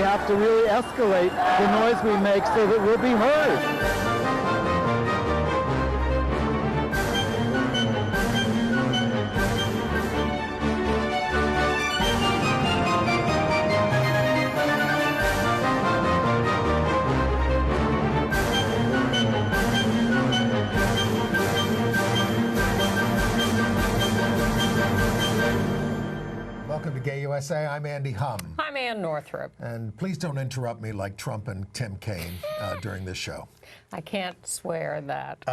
have to really escalate the noise we make so that we'll be heard. Welcome to Gay USA. I'm Andy Hum. I'm Ann Northrup. And please don't interrupt me like Trump and Tim Kaine during this show. I can't swear that.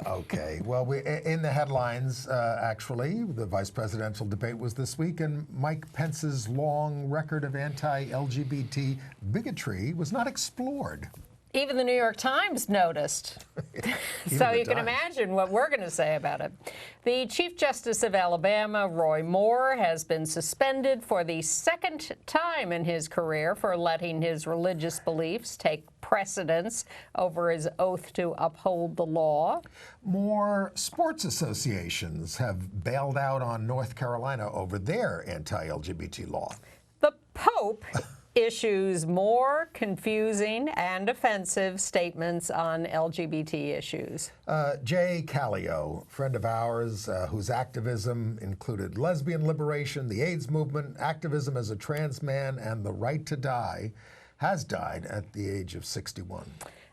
Okay. Well, in the headlines, actually, the vice presidential debate was this week, and Mike Pence's long record of anti-LGBT bigotry was not explored. Even the New York Times noticed. So you can imagine what we're going to say about it. The Chief Justice of Alabama, Roy Moore, has been suspended for the second time in his career for letting his religious beliefs take precedence over his oath to uphold the law. More sports associations have bailed out on North Carolina over their anti-LGBT law. The Pope issues more confusing and offensive statements on LGBT issues. Jay Callio, friend of ours, whose activism included lesbian liberation, the AIDS movement, activism as a trans man, and the right to die, has died at the age of 61.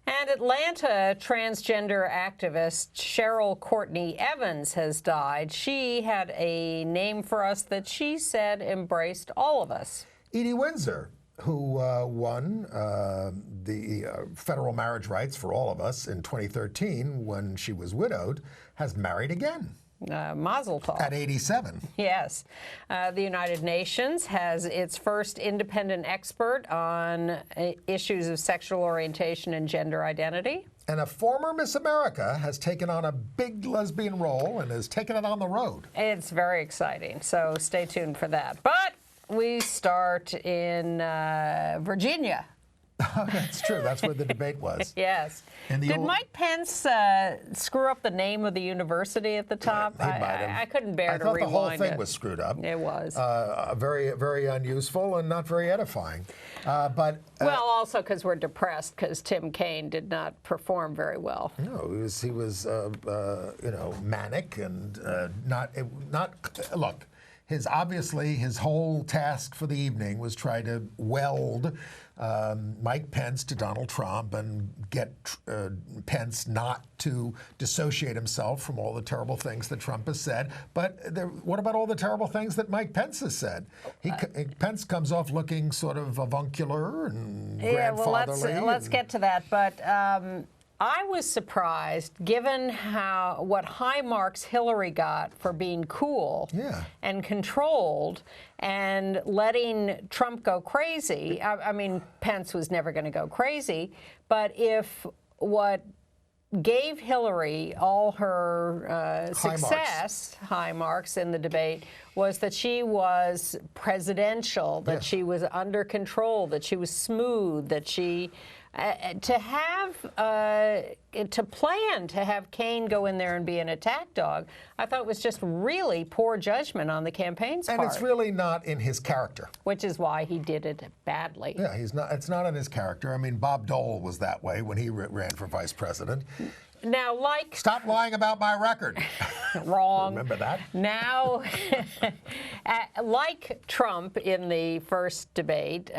And Atlanta transgender activist Cheryl Courtney Evans has died. She had a name for us that she said embraced all of us. Edie Windsor, who won the federal marriage rights for all of us in 2013 when she was widowed, has married again. Mazel tov. At 87. Yes. The United Nations has its first independent expert on issues of sexual orientation and gender identity. And a former Miss America has taken on a big lesbian role and has taken it on the road. It's very exciting, so stay tuned for that. But we start in Virginia. That's true. That's where the debate was. Yes. Did Mike Pence screw up the name of the university at the top? He might have. I couldn't bear to rewind it. I thought the whole thing was screwed up. It was. Very, very unuseful and not very edifying. Well, also because we're depressed because Tim Kaine did not perform very well. No, he was manic and not. Look. Obviously, his whole task for the evening was try to weld Mike Pence to Donald Trump and get Pence not to dissociate himself from all the terrible things that Trump has said. But what about all the terrible things that Mike Pence has said? Pence comes off looking sort of avuncular and grandfatherly. Well, let's get to that. But I was surprised, given what high marks Hillary got for being cool and controlled and letting Trump go crazy. I mean, Pence was never going to go crazy, but if what gave Hillary all her high marks in the debate, was that she was presidential, that she was under control, that she was smooth, that she... to plan to have Kaine go in there and be an attack dog, I thought was just really poor judgment on the campaign's part. And it's really not in his character. Which is why he did it badly. Yeah, it's not in his character. I mean, Bob Dole was that way when he ran for vice president. Now, Stop lying about my record. Wrong. Remember that? Now, like Trump in the first debate,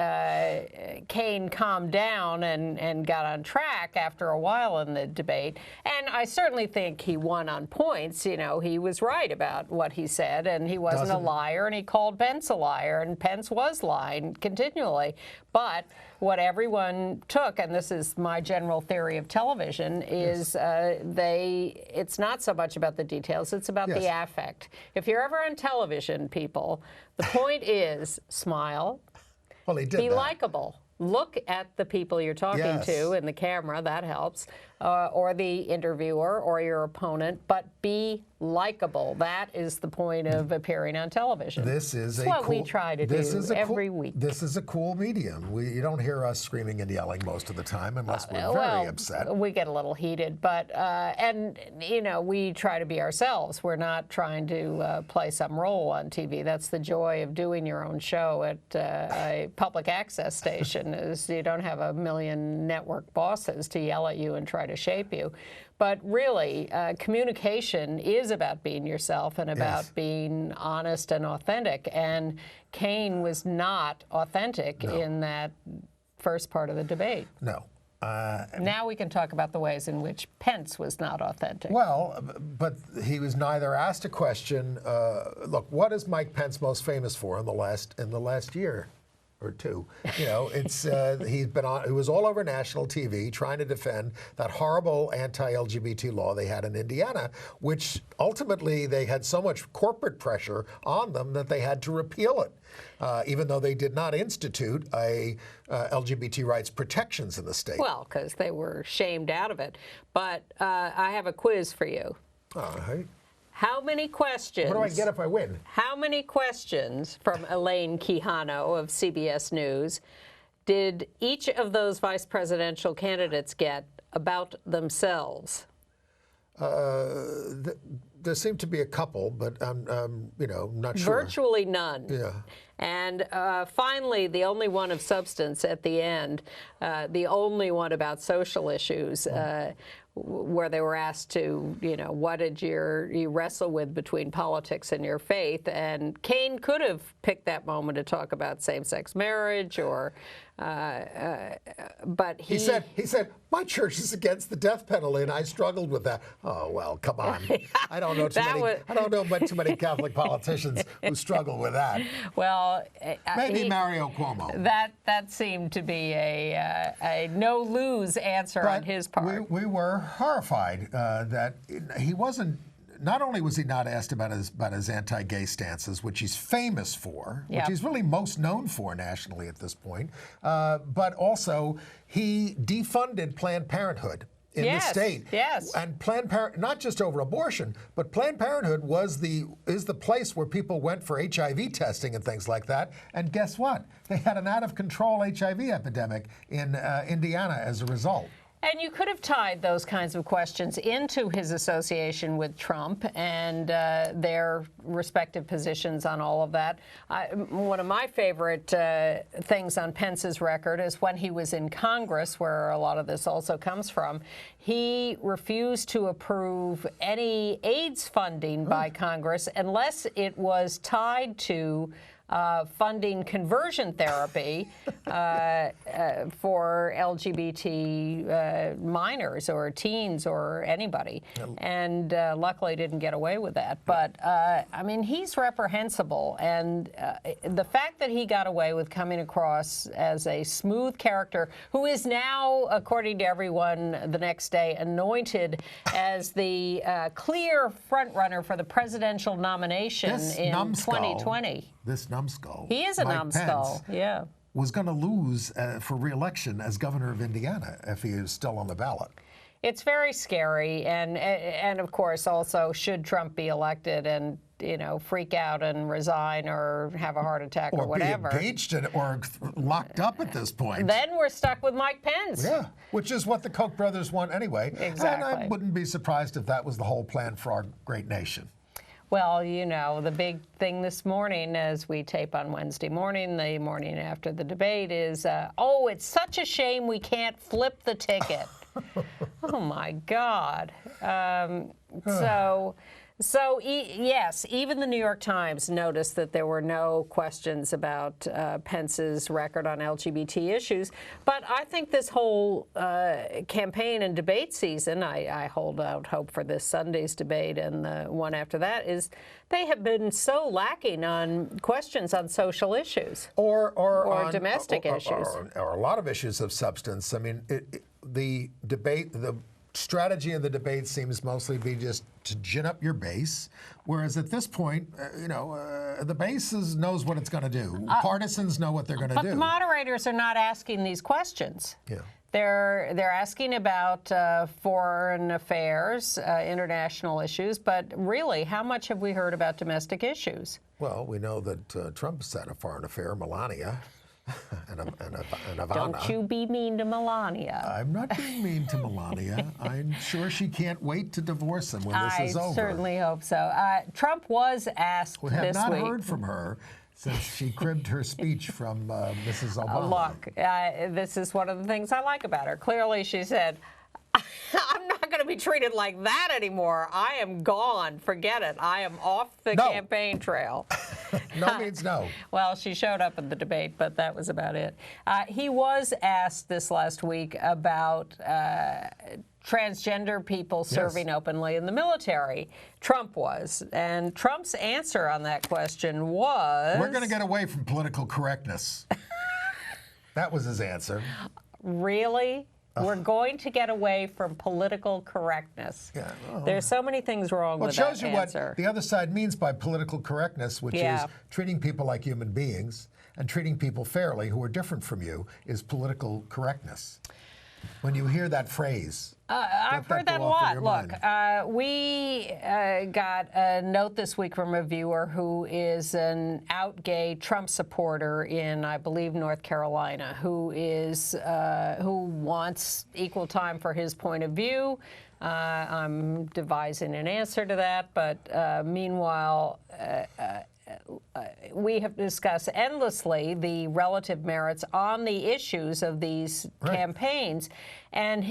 Kaine calmed down and got on track after a while in the debate. And I certainly think he won on points. You know, he was right about what he said, and he wasn't a liar, and he called Pence a liar, and Pence was lying continually. But what everyone took, and this is my general theory of television, is it's not so much about the details, it's about the affect. If you're ever on television, people, the point is smile, be likable. Look at the people you're talking to in the camera, that helps, or the interviewer or your opponent, but be likable. That is the point of appearing on television. This is It's what we try to do every week. This is a cool medium. You don't hear us screaming and yelling most of the time unless we're very upset. We get a little heated, but and you know, we try to be ourselves. We're not trying to play some role on TV. That's the joy of doing your own show at a public access station. Is you don't have a million network bosses to yell at you and try to shape you. But really, communication is about being yourself and about being honest and authentic. And Kaine was not authentic in that first part of the debate. No. Now we can talk about the ways in which Pence was not authentic. Well, but he was neither asked a question. Look, what is Mike Pence most famous for in the last year or two? You know, it's he was all over national TV trying to defend that horrible anti-LGBT law they had in Indiana, which ultimately they had so much corporate pressure on them that they had to repeal it, even though they did not institute LGBT rights protections in the state. Well, because they were shamed out of it. But I have a quiz for you. How many questions? What do I get if I win? How many questions from Elaine Quijano of CBS News did each of those vice presidential candidates get about themselves? There seemed to be a couple, but I'm you know, not sure. Virtually none. Yeah. And finally, the only one of substance at the end, the only one about social issues, where they were asked to, you know, what did you wrestle with between politics and your faith? And Kaine could have picked that moment to talk about same-sex marriage, or, but he said, my church is against the death penalty, and I struggled with that. Oh well, come on. I don't know too many Catholic politicians who struggle with that. Well, maybe Mario Cuomo. That seemed to be a no-lose answer on his part. We were horrified that he wasn't. Not only was he not asked about his anti-gay stances, which he's famous for, which he's really most known for nationally at this point, but also he defunded Planned Parenthood in the state. Yes. And Planned Parenthood, not just over abortion, but Planned Parenthood is the place where people went for HIV testing and things like that. And guess what? They had an out-of-control HIV epidemic in Indiana as a result. And you could have tied those kinds of questions into his association with Trump and their respective positions on all of that. One of my favorite things on Pence's record is when he was in Congress, where a lot of this also comes from, he refused to approve any AIDS funding by Congress unless it was tied to funding conversion therapy for LGBT minors or teens or anybody. And luckily didn't get away with that. But, I mean, he's reprehensible. And the fact that he got away with coming across as a smooth character who is now, according to everyone the next day, anointed as the clear frontrunner for the presidential nomination in 2020. This numbskull. He is a numbskull, yeah. Was going to lose for re-election as governor of Indiana if he is still on the ballot. It's very scary, and of course also should Trump be elected and, you know, freak out and resign or have a heart attack or whatever. Or be impeached or locked up at this point. Then we're stuck with Mike Pence. Yeah, which is what the Koch brothers want anyway. Exactly. And I wouldn't be surprised if that was the whole plan for our great nation. Well, you know, the big thing this morning as we tape on Wednesday morning, the morning after the debate, is, oh, it's such a shame we can't flip the ticket. Oh, my God. Yes, even the New York Times noticed that there were no questions about Pence's record on LGBT issues. But I think this whole campaign and debate season, I hold out hope for this Sunday's debate and the one after that, is they have been so lacking on questions on social issues or on domestic issues. Or a lot of issues of substance. I mean, the debate, the strategy of the debate seems mostly be just to gin up your base, whereas at this point, the base knows what it's going to do. Partisans know what they're going to do. But the moderators are not asking these questions. Yeah. They're asking about foreign affairs, international issues, but really, how much have we heard about domestic issues? Well, we know that Trump's had a foreign affair, Melania, and Ivana. Don't you be mean to Melania. I'm not being mean to Melania. I'm sure she can't wait to divorce him when this is over. I certainly hope so. Trump was asked this week. We have not heard from her since she cribbed her speech from Mrs. Obama. Look, this is one of the things I like about her. Clearly, she said, I'm not going to be treated like that anymore. I am gone. Forget it. I am off the campaign trail. No means no. Well, she showed up at the debate, but that was about it. He was asked this last week about transgender people serving openly in the military. Trump was. And Trump's answer on that question was... We're going to get away from political correctness. That was his answer. Really? We're going to get away from political correctness. Yeah, well, there's so many things wrong with that answer. Well, it shows you what the other side means by political correctness, which is treating people like human beings and treating people fairly who are different from you is political correctness. When you hear that phrase, I've heard that a lot. Look, we got a note this week from a viewer who is an out gay Trump supporter in, I believe, North Carolina, who wants equal time for his point of view. I'm devising an answer to that, but meanwhile, we have discussed endlessly the relative merits on the issues of these campaigns. And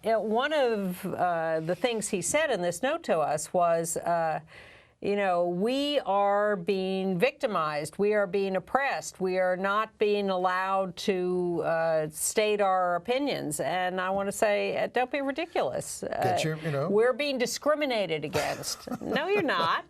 one of the things he said in this note to us was, you know, we are being victimized. We are being oppressed. We are not being allowed to state our opinions. And I want to say, don't be ridiculous. We're being discriminated against. No, you're not.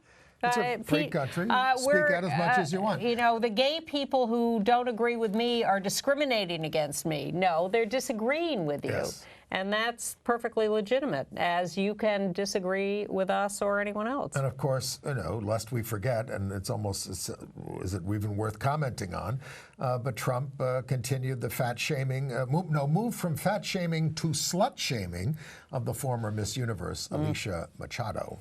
It's a free country. Speak out as much as you want. You know, the gay people who don't agree with me are discriminating against me. No, they're disagreeing with you. Yes. And that's perfectly legitimate, as you can disagree with us or anyone else. And of course, you know, lest we forget, and is it even worth commenting on, but Trump continued the fat shaming, moved from fat shaming to slut shaming of the former Miss Universe, Alicia Machado.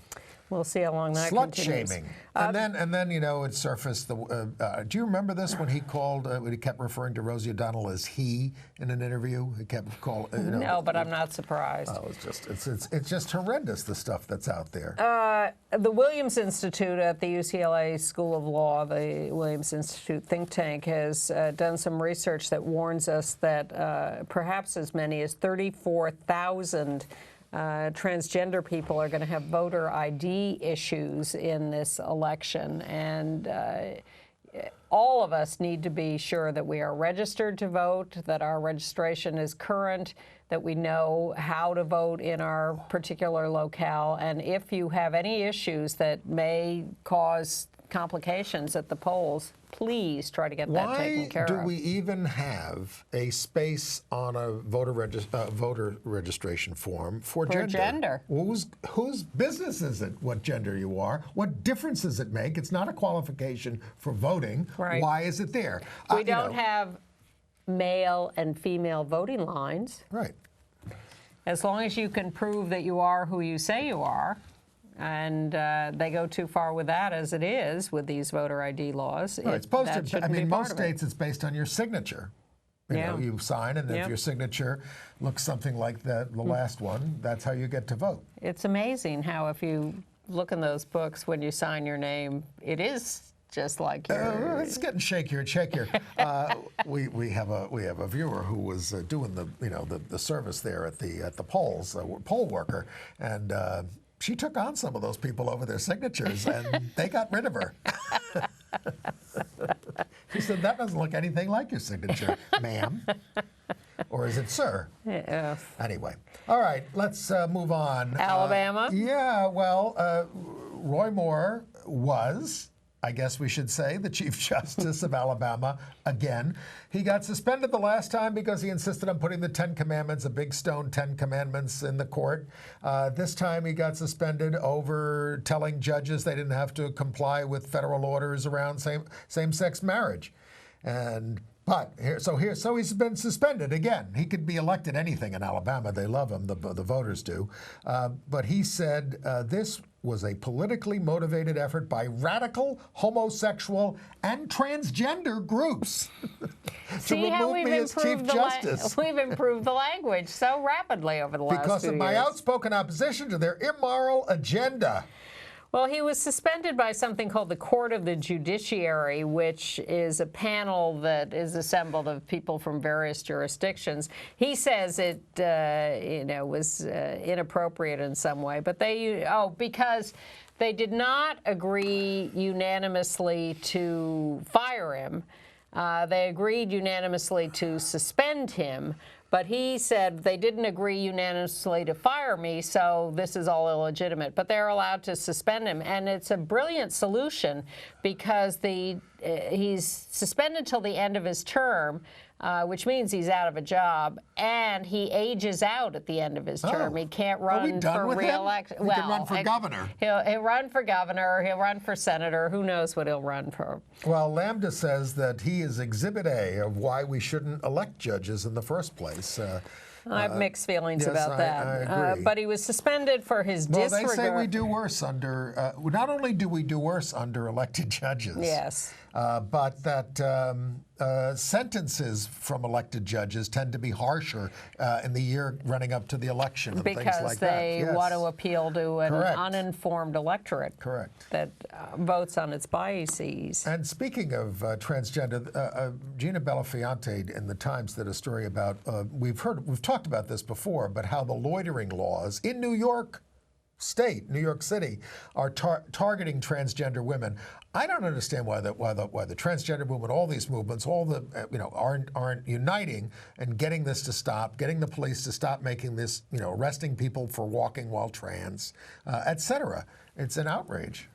We'll see how long that continues. Slut shaming, and then you know it surfaced. Do you remember this when he called? When he kept referring to Rosie O'Donnell as he in an interview. He kept calling. No, but I'm not surprised. Oh, it's just horrendous, the stuff that's out there. The Williams Institute at the UCLA School of Law, the Williams Institute think tank, has done some research that warns us that perhaps as many as 34,000 transgender people are going to have voter ID issues in this election, and all of us need to be sure that we are registered to vote, that our registration is current, that we know how to vote in our particular locale, and if you have any issues that may cause complications at the polls, please try to get that taken care of. Why do we even have a space on a voter registration form for gender? Whose business is it what gender you are? What difference does it make? It's not a qualification for voting. Right. Why is it there? We don't have male and female voting lines. Right. As long as you can prove that you are who you say you are. And they go too far with that as it is with these voter ID laws. Right, it's posted. I mean, most states it's based on your signature. You know, you sign, and if your signature looks something like the last one, that's how you get to vote. It's amazing how if you look in those books when you sign your name, it is just like your... It's getting shakier and shakier. we have a viewer who was doing the service there at the polls, a poll worker, and she took on some of those people over their signatures, and they got rid of her. She said, that doesn't look anything like your signature, ma'am. Or is it sir? Yeah. Anyway. All right, let's move on. Alabama? Yeah, well, Roy Moore was, I guess we should say, the Chief Justice of Alabama again. He got suspended the last time because he insisted on putting the 10 Commandments, a big stone 10 Commandments, in the court. This time he got suspended over telling judges they didn't have to comply with federal orders around same-sex marriage. And But so he's been suspended again. He could be elected anything in Alabama. They love him, the voters do. But he said this was a politically motivated effort by radical, homosexual, and transgender groups to remove me as Chief Justice. We've improved the language so rapidly over the last because few of my years. outspoken opposition to their immoral agenda. Well, he was suspended by something called the Court of the Judiciary, which is a panel that is assembled of people from various jurisdictions. He says it, was inappropriate in some way, but because they did not agree unanimously to fire him. They agreed unanimously to suspend him. But he said they didn't agree unanimously to fire me, so this is all illegitimate. But they're allowed to suspend him. And it's a brilliant solution because he's suspended till the end of his term, which means he's out of a job, and he ages out at the end of his term. He can't run for re-election. He can run for governor. He'll run for governor. He'll run for senator. Who knows what he'll run for? Well, Lambda says that he is Exhibit A of why we shouldn't elect judges in the first place. I have mixed feelings about that. I agree. But he was suspended for his disregard. Well, they say we do worse under, not only do we do worse under elected judges, yes, but that sentences from elected judges tend to be harsher in the year running up to the election and things like that. Because they want to appeal to an uninformed electorate. Correct. That votes on its biases. And speaking of transgender, Gina Bellafiante in the Times did a story about, we've talked about this before, but how the loitering laws in New York State, New York City, are targeting transgender women. I don't understand why the transgender movement, all these movements, all the aren't uniting and getting this to stop, getting the police to stop making this, arresting people for walking while trans, etc. It's an outrage.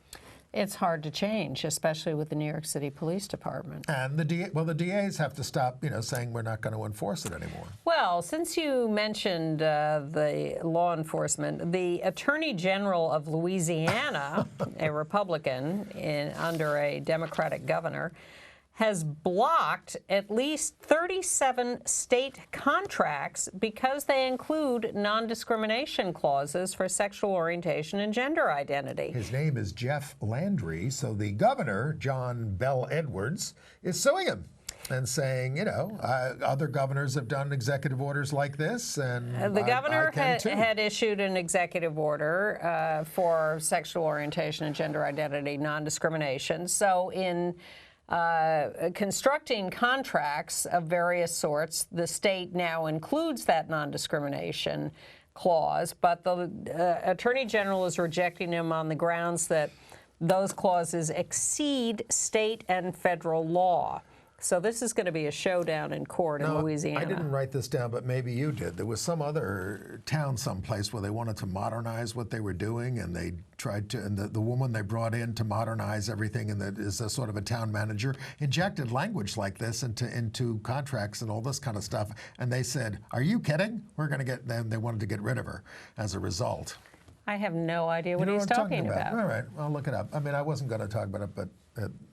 It's hard to change, especially with the New York City Police Department. And the DAs have to stop, saying we're not going to enforce it anymore. Well, since you mentioned the law enforcement, the Attorney General of Louisiana, a Republican under a Democratic governor, has blocked at least 37 state contracts because they include non-discrimination clauses for sexual orientation and gender identity. His name is Jeff Landry, so the governor, John Bell Edwards, is suing him and saying, other governors have done executive orders like this, and the governor I had issued an executive order for sexual orientation and gender identity non-discrimination. So in constructing contracts of various sorts, the state now includes that non-discrimination clause, but the Attorney General is rejecting them on the grounds that those clauses exceed state and federal law. So this is going to be a showdown in court in Louisiana. I didn't write this down, but maybe you did. There was some other town someplace where they wanted to modernize what they were doing, and they tried to, and the woman they brought in to modernize everything, and that is a sort of a town manager, injected language like this into contracts and all this kind of stuff. And they said, "Are you kidding? We're going to get them." They wanted to get rid of her as a result. I have no idea what he's talking about. All right, I'll look it up. I mean, I wasn't going to talk about it, but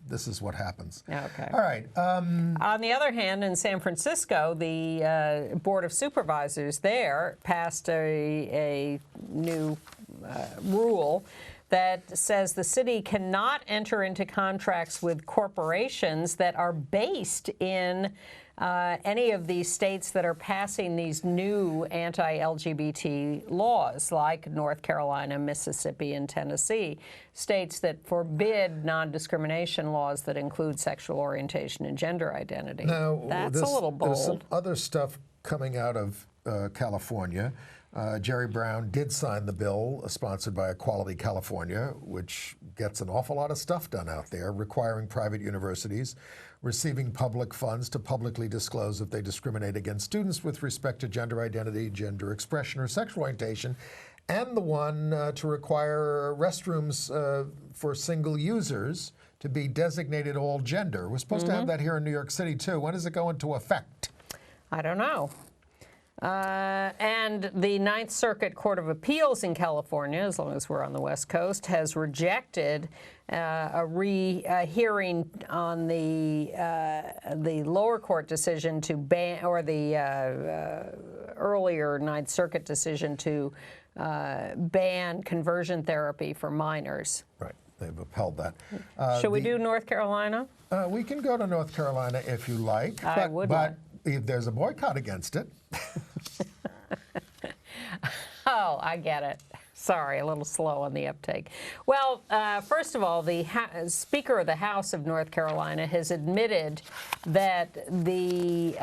this is what happens. Okay. All right. On the other hand, in San Francisco, the Board of Supervisors there passed a new rule that says the city cannot enter into contracts with corporations that are based in any of these states that are passing these new anti-LGBT laws, like North Carolina, Mississippi, and Tennessee, states that forbid non-discrimination laws that include sexual orientation and gender identity. Now, that's a little bold. There's some other stuff coming out of California. Jerry Brown did sign the bill sponsored by Equality California, which gets an awful lot of stuff done out there, requiring private universities receiving public funds to publicly disclose if they discriminate against students with respect to gender identity, gender expression, or sexual orientation, and the one to require restrooms for single users to be designated all gender. We're supposed to have that here in New York City, too. When does it go into effect? I don't know. And the Ninth Circuit Court of Appeals in California, as long as we're on the West Coast, has rejected a hearing on the lower court decision to ban, or the earlier Ninth Circuit decision to ban conversion therapy for minors. Right. They've upheld that. Should we do North Carolina? We can go to North Carolina if you like. But if there's a boycott against it. Oh, I get it. Sorry, a little slow on the uptake. Well, first of all, the Speaker of the House of North Carolina has admitted that the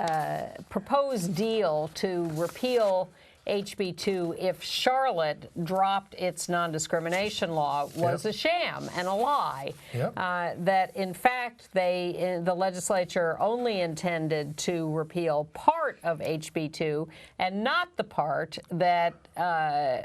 proposed deal to repeal HB 2 if Charlotte dropped its non-discrimination law was a sham and a lie. That, in fact, the legislature only intended to repeal part of HB 2 and not the part that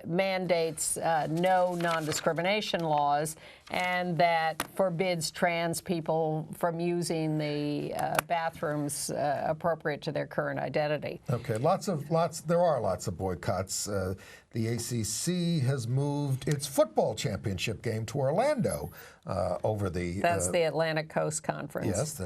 mandates no non-discrimination laws and that forbids trans people from using the bathrooms appropriate to their current identity. Okay, there are lots of boycotts. The ACC has moved its football championship game to Orlando over the... That's the Atlantic Coast Conference. Yes,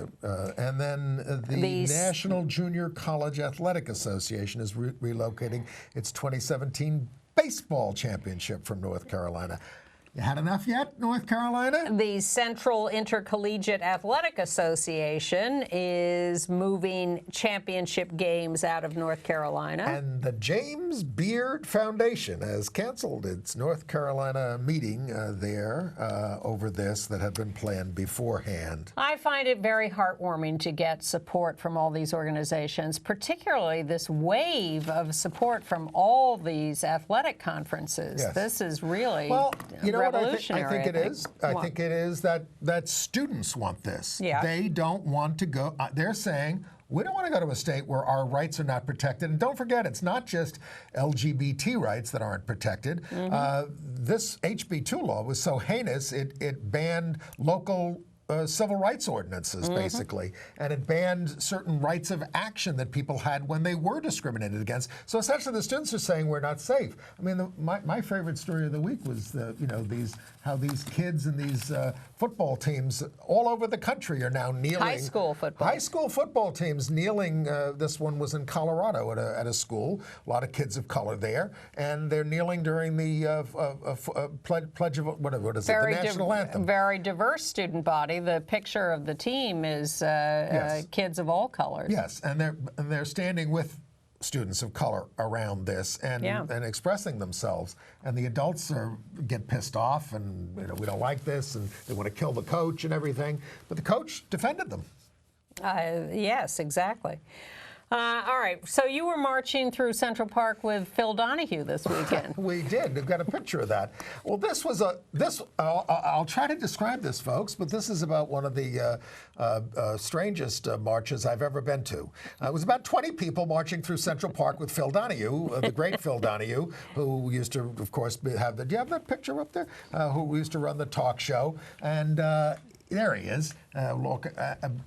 and then the National Junior College Athletic Association is relocating its 2017 baseball championship from North Carolina. You had enough yet, North Carolina? The Central Intercollegiate Athletic Association is moving championship games out of North Carolina. And the James Beard Foundation has canceled its North Carolina meeting there over this that had been planned beforehand. I find it very heartwarming to get support from all these organizations, particularly this wave of support from all these athletic conferences. Yes. This is really... Well, you know revolutionary. I think it is. I think it is that students want this. Yeah. They don't want to go. They're saying, we don't want to go to a state where our rights are not protected. And don't forget, it's not just LGBT rights that aren't protected. This HB 2 law was so heinous, it banned local civil rights ordinances, basically, and it banned certain rights of action that people had when they were discriminated against. So essentially, the students are saying we're not safe. I mean, my favorite story of the week was how these kids and these football teams all over the country are now kneeling. High school football teams kneeling. This one was in Colorado at a school. A lot of kids of color there, and they're kneeling during the pledge of what is it? The national anthem. Very diverse student body. The picture of the team is kids of all colors. Yes, and they're standing with students of color around this and expressing themselves. And the adults get pissed off and we don't like this and they want to kill the coach and everything. But the coach defended them. Yes, exactly. All right, so you were marching through Central Park with Phil Donahue this weekend. We did. We've got a picture of that. Well, this was I'll try to describe this, folks, but this is about one of the strangest marches I've ever been to. It was about 20 people marching through Central Park with Phil Donahue, the great Phil Donahue, who used to, of course, do you have that picture up there? Who used to run the talk show. And there he is. Look,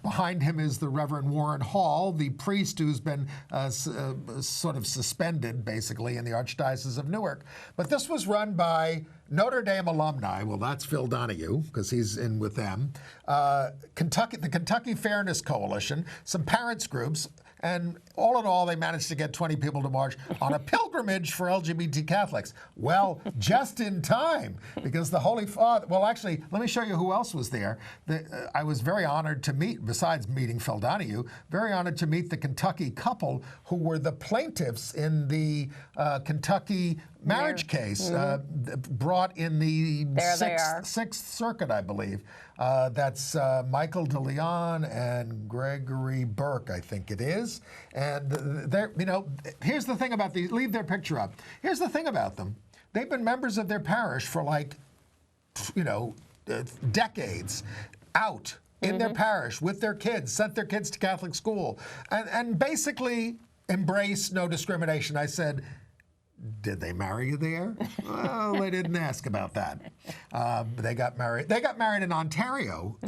behind him is the Reverend Warren Hall, the priest who's been sort of suspended, basically, in the Archdiocese of Newark. But this was run by Notre Dame alumni. Well, that's Phil Donahue, because he's in with them. The Kentucky Fairness Coalition, some parents groups, and all in all, they managed to get 20 people to march on a pilgrimage for LGBT Catholics. Well, just in time, because the Holy Father... Well, actually, let me show you who else was there. I was very honored to meet, besides meeting Phil Donahue, very honored to meet the Kentucky couple who were the plaintiffs in the Kentucky marriage case brought in the Sixth Circuit, I believe. That's Michael DeLeon and Gregory Burke, I think it is. And here's the thing about these. Leave their picture up. Here's the thing about them. They've been members of their parish for decades, out in their parish with their kids, sent their kids to Catholic school, and basically embrace no discrimination. I said, Did they marry you there? Well, they didn't ask about that. They got married. They got married in Ontario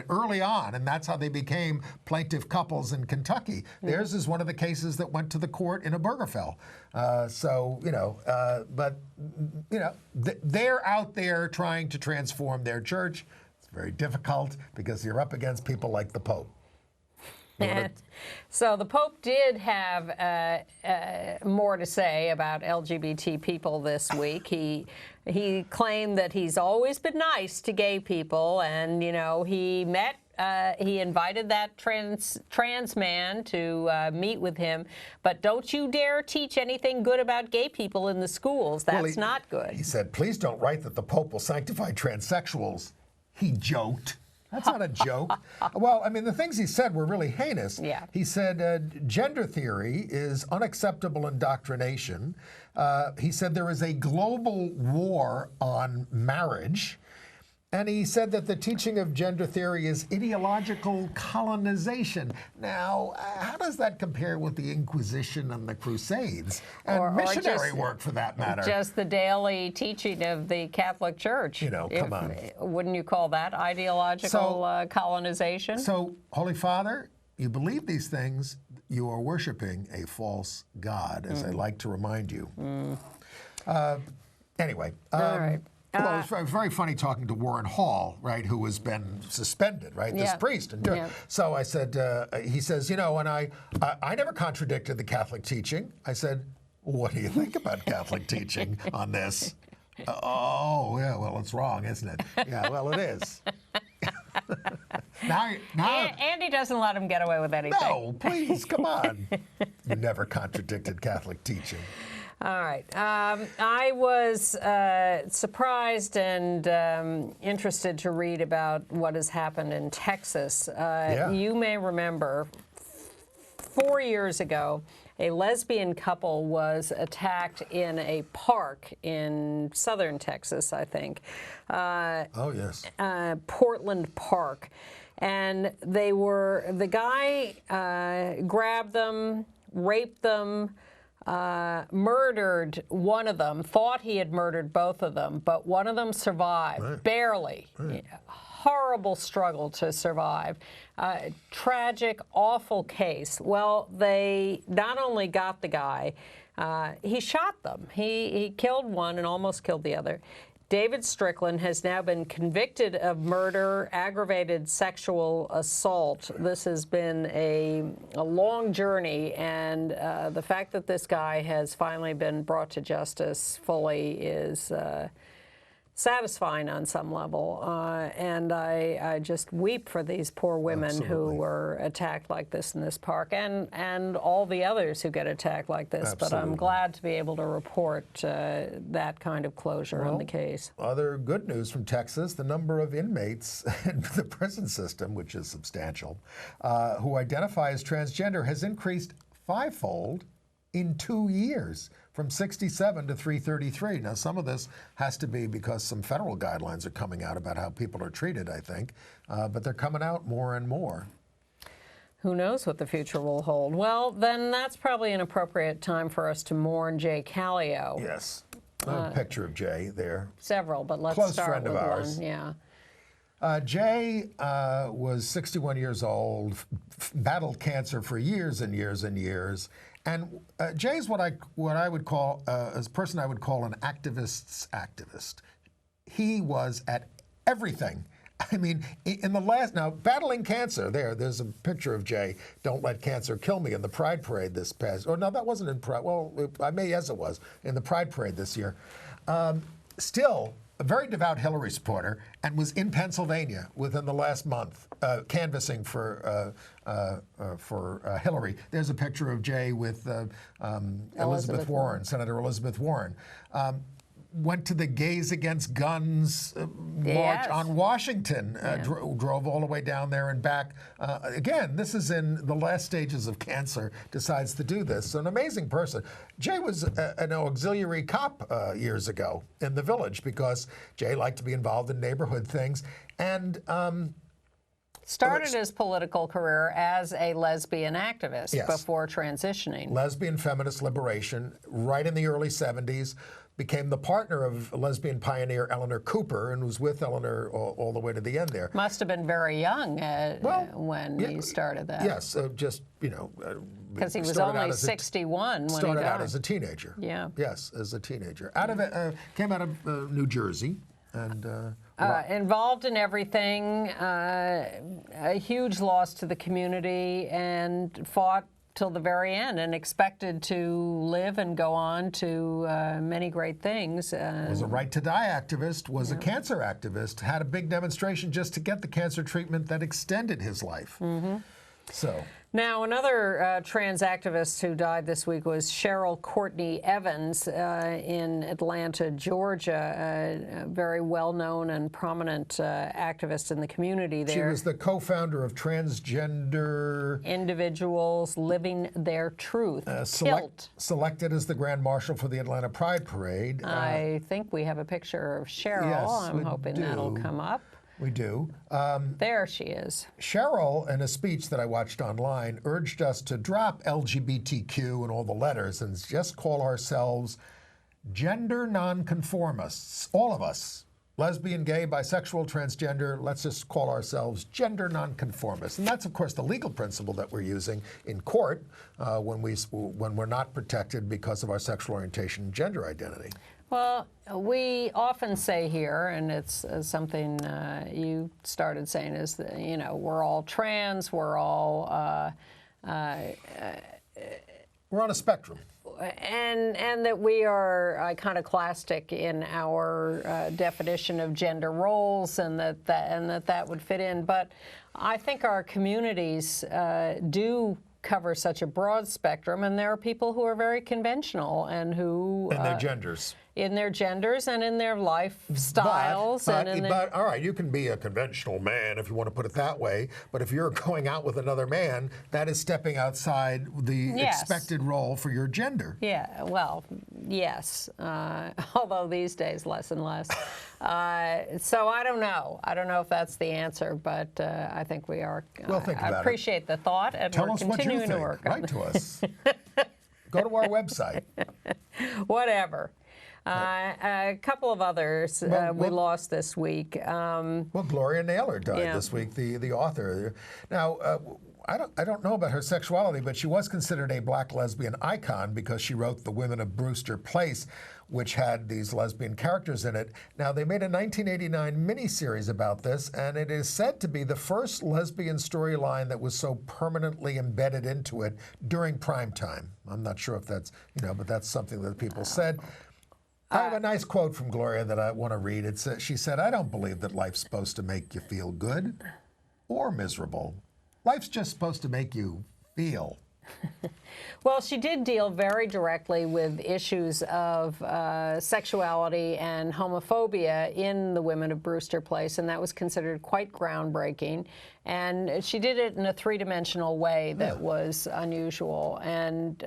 early on, and that's how they became plaintiff couples in Kentucky. Theirs is one of the cases that went to the court in Obergefell. They're out there trying to transform their church. It's very difficult because you're up against people like the Pope. So the Pope did have more to say about LGBT people this week. He claimed that he's always been nice to gay people, and he invited that trans man to meet with him. But don't you dare teach anything good about gay people in the schools. That's not good. He said, please don't write that the Pope will sanctify transsexuals. He joked. That's not a joke. Well, I mean, the things he said were really heinous. Yeah. He said gender theory is unacceptable indoctrination. He said there is a global war on marriage. And he said that the teaching of gender theory is ideological colonization. Now, how does that compare with the Inquisition and the Crusades? And missionary work, for that matter. Just the daily teaching of the Catholic Church. Come on. Wouldn't you call that ideological colonization? So, Holy Father, you believe these things, you are worshiping a false god, as I like to remind you. Anyway. All right. Well, it was very funny talking to Warren Hall, right, who has been suspended, right, this priest. So I said, he says, and I never contradicted the Catholic teaching. I said, what do you think about Catholic teaching on this? Oh, yeah, well, it's wrong, isn't it? Yeah, well, it is. now, Andy doesn't let him get away with anything. No, please, come on. You never contradicted Catholic teaching. All right. I was surprised and interested to read about what has happened in Texas. You may remember 4 years ago, a lesbian couple was attacked in a park in southern Texas, I think. Oh, yes. Portland Park. And the guy grabbed them, raped them, murdered one of them, thought he had murdered both of them, but one of them survived, barely. Right. Horrible struggle to survive. Tragic, awful case. Well, they not only got the guy, he shot them. He killed one and almost killed the other. David Strickland has now been convicted of murder, aggravated sexual assault. This has been a long journey, and the fact that this guy has finally been brought to justice fully is satisfying on some level. And I just weep for these poor women who were attacked like this in this park, and all the others who get attacked like this. But I'm glad to be able to report that kind of closure on the case. Other good news from Texas, the number of inmates in the prison system, which is substantial, who identify as transgender has increased fivefold in 2 years, from 67 to 333. Now, some of this has to be because some federal guidelines are coming out about how people are treated, I think, but they're coming out more and more. Who knows what the future will hold? Well, then that's probably an appropriate time for us to mourn Jay Callio. Yes. A picture of Jay there. Several, but let's Close start friend with of ours. one. Yeah. Jay was 61 years old, battled cancer for years and years and years. And Jay's what I would call, as a person I would call an activist's activist. He was at everything. I mean, in the last, now, battling cancer, there's a picture of Jay, Don't Let Cancer Kill Me, in the Pride Parade this past, or no, that wasn't in Pride, well, yes it was, in the Pride Parade this year. Still, a very devout Hillary supporter, and was in Pennsylvania within the last month, canvassing for Hillary. There's a picture of Jay with Elizabeth Warren, Senator Elizabeth Warren. Went to the Gays Against Guns march on Washington, drove all the way down there and back. Again, this is in the last stages of cancer, decides to do this. So an amazing person. Jay was an auxiliary cop years ago in the Village because Jay liked to be involved in neighborhood things. And Started his political career as a lesbian activist before transitioning. Lesbian feminist liberation, right in the early 70s. Became the partner of lesbian pioneer Eleanor Cooper and was with Eleanor all the way to the end there. Must have been very young when he started that. Yes, just, because he was only 61 when he died. Started out as a teenager. Yeah. Yes, as a teenager. Came out of New Jersey. And involved in everything, a huge loss to the community, and fought till the very end and expected to live and go on to many great things. Was a right to die activist, was a cancer activist, had a big demonstration just to get the cancer treatment that extended his life. So. Now, another trans activist who died this week was Cheryl Courtney Evans in Atlanta, Georgia, a very well-known and prominent activist in the community there. She was the co-founder of Transgender Individuals Living Their Truth. Selected as the Grand Marshal for the Atlanta Pride Parade. I think we have a picture of Cheryl. Yes, I'm hoping that'll come up. We do. There she is. Cheryl, in a speech that I watched online, urged us to drop LGBTQ and all the letters and just call ourselves gender nonconformists. All of us. Lesbian, gay, bisexual, transgender, let's just call ourselves gender nonconformists. And that's, of course, the legal principle that we're using in court when we're not protected because of our sexual orientation and gender identity. Well, we often say here, and it's something you started saying, is that, we're all trans, we're all... we're on a spectrum. And that we are iconoclastic in our definition of gender roles, and that would fit in. But I think our communities do cover such a broad spectrum, and there are people who are very conventional and who... And their genders. In their genders and in their lifestyles. But all right, you can be a conventional man if you want to put it that way, but if you're going out with another man, that is stepping outside the expected role for your gender. Yeah, well, yes, although these days less and less. So I don't know. I don't know if that's the answer, but I think we are. Well, think about it. I appreciate the thought, and we're continuing to work on it. Write to us. Go to our website. Whatever. A couple of others we lost this week. Well, Gloria Naylor died this week, the author. Now, I don't know about her sexuality, but she was considered a black lesbian icon because she wrote The Women of Brewster Place, which had these lesbian characters in it. Now, they made a 1989 miniseries about this, and it is said to be the first lesbian storyline that was so permanently embedded into it during prime time. I'm not sure if that's, but that's something that people said. I have a nice quote from Gloria that I want to read. She said, "I don't believe that life's supposed to make you feel good or miserable. Life's just supposed to make you feel." Well, she did deal very directly with issues of sexuality and homophobia in The Women of Brewster Place, and that was considered quite groundbreaking. And she did it in a three-dimensional way that was unusual, and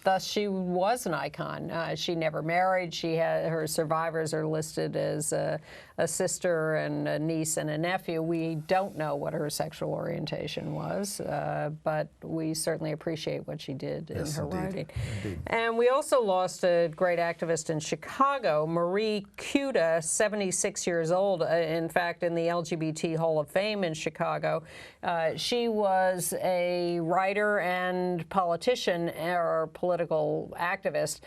thus she was an icon. She never married. She had her survivors are listed as a sister and a niece and a nephew. We don't know what her sexual orientation was, but we certainly appreciate what she did in her writing. Indeed. And we also lost a great activist in Chicago, Marie Cuda, 76 years old, in fact, in the LGBT Hall of Fame in Chicago. She was a writer and politician or political activist.